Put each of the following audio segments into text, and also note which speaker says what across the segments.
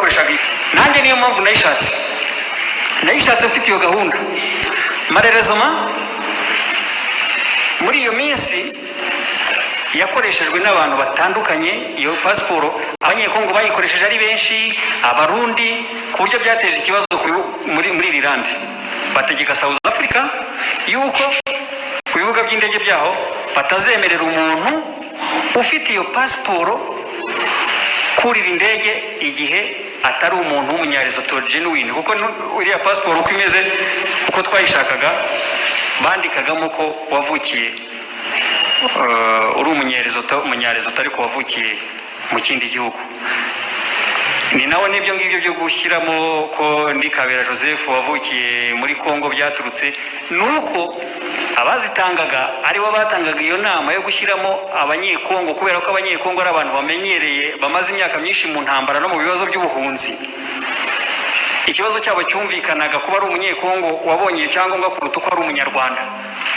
Speaker 1: bakoreshaga nanjye niyo mpamvu nayishatse mfite iyo gahunda marerezoma muri iyo minsi yakoreshejwe n'abantu batandukanye. Iyo pasiporo abanyekongo bayikoresheje ari benshi, abarundi, ku buryo byateje ikibazo muri Ireland. Bategeka South Africa yuko ku bibuga by'indege byaho batazemerera umuntu ufite iyo pasiporo kurira indege igihe atari umuntu w'umunyarezoto genuine, kuko uriya pasiporo uko imeze uko twayishakaga bandikagamo ko wavukiye uri umunyarezoto ariko wavukiye mu kindi gihugu. Ni nawe n'ibyo ngibyo byo gushyiramo ko ndi Kabera Joseph wavukiye muri Kongo byaturutse nuko abazitangaga aribo batangaga iyo nama yo gushyiramo abanyekongo, kubera ko abanyekongo ari abantu bamenyereye bamaze imyaka myinshi mu ntambara no mu bibazo by'ubuhunzi. Ikibazo cyabo cyumvikanaga kuba ari umunyekongo wabonye icyangombwa kuruta uko ari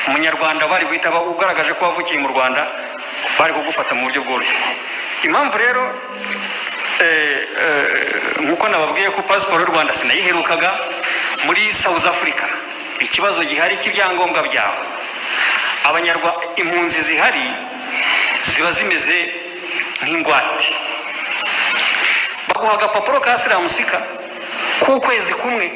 Speaker 1: umunyarwanda bari guhita ugaragaje ko wavukiye mu Rwanda bari kugufata mu buryo bworoshye. Impamvu rero nkuko nababwiye ko pasiporo y'u Rwanda sinayiherukaga muri South Africa, ikibazo gihari cy'ibyangombwa byawe impunzi zihari ziba zimeze nk'ingwate. Baguha agapapuro ka silamusika k'ukwezi kumwe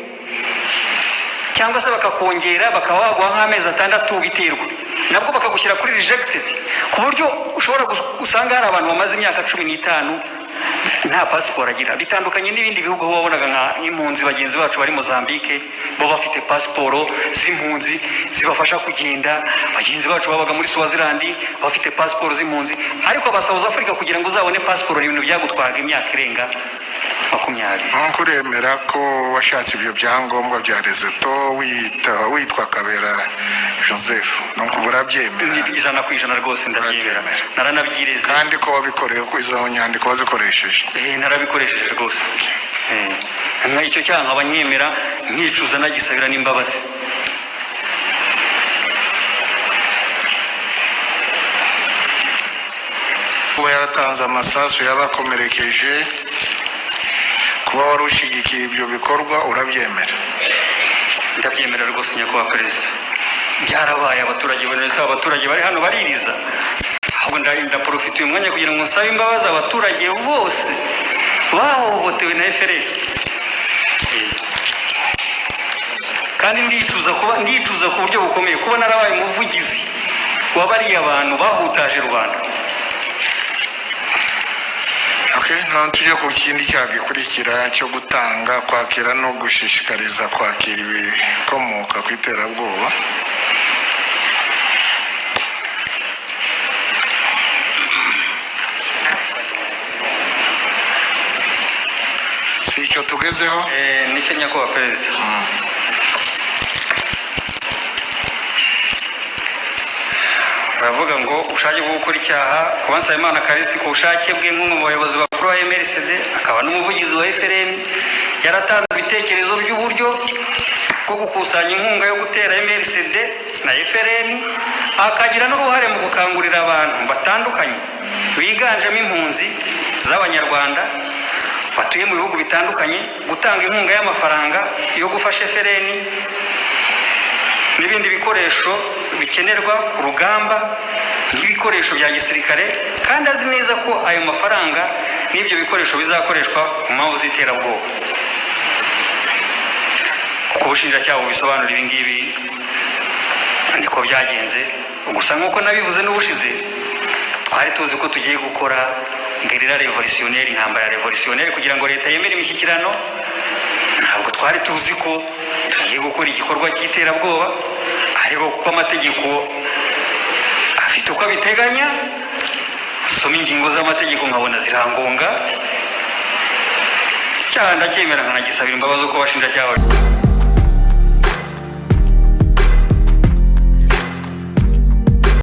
Speaker 1: cyangwa se bakakongera bakaba baguha nk'amezi 6 biterwa, nabwo bakagushyira kuri rejected, ku buryo ushobora gusanga hari abantu bamaze imyaka 15 nta pasiporo agira. Bitandukanye n'ibindi bihugu aho wabonaga nk'impunzi bagenzi bacu bari Mozambique bo bafite pasiporo z'impunzi zibafasha kugenda, bagenzi bacu babaga muri Swaziland bafite pasiporo z'impunzi. Ariko aba South Africa kugira ngo uzabone pasiporo ni ibintu byagutwaraga imyaka irenga 20.
Speaker 2: Kuremera ko washatse ibyo byangombwa bya rezeto witwa Kabera Joseph, nuko urabyemera?
Speaker 1: 100% rwose ndabyemera, naranabyireze.
Speaker 2: Kandi ko wabikoreye ko izo nyandiko wazikoresheje?
Speaker 1: Narabikoresheje rwose. Icyo cyangwa abanyemera nkicuza nagisabira n'imbabazi.
Speaker 2: Kuba yaratanze amasasu yabakomerekeje, kuba wari ushigikiye ibyo bikorwa, urabyemera?
Speaker 1: Ndabyemera rwose nyakubahwa Perezida. Byarabaye, abaturage bari hano baririza. Ahubwo ndaprofita uyu mwanya kugira ngo nsabe imbabazi abaturage bose bahohotewe na FRN. Kandi ndicuza ku buryo bukomeye kuba narabaye umuvugizi wabariye abantu bahutaje rubanda.
Speaker 2: None tujye ku kindi cyagikurikira cyo gutanga, kwakira no gushishikariza kwakira ibikomoka ku iterabwoba. Si icyo tugezeho?
Speaker 1: Nicyo nyakubahwa Perezida. Baravuga ngo ubushake bwo gukora icyaha kuba Nsabimana Callixte ku bushake bwe nk'umwe mu bayobozi bakuru wa MRCD akaba n'umuvugizi wa FRN yaratanze ibitekerezo by'uburyo bwo gukusanya inkunga yo gutera MRCD na FRN, akagira n'uruhare mu gukangurira abantu batandukanye biganjemo impunzi z'Abanyarwanda batuye mu bihugu bitandukanye gutanga inkunga y'amafaranga yo gufasha FRN n'ibindi bikoresho bikenerwa ku rugamba nk'ibikoresho bya gisirikare, kandi azi neza ko ayo mafaranga n'ibyo bikoresho bizakoreshwa mu mpamvu z'iterabwoba. Kuko ubushinjacyaha bubisobanura ibi ngibi niko byagenze. Gusa nk'uko nabivuze n'ubushize, twari tuzi ko tugiye gukora guerilla revolutionnaire, intambara revolutionnaire kugira ngo leta yemere imishyikirano. Ntabwo twari tuzi ko tugiye gukora igikorwa cy'iterabwoba, ariko kuko amategeko afite uko abiteganya, soma ingingo z'amategeko nkabona zirangonga, icyaha ndacyemera nkanagisabira imbabazi uko bashinjacyaha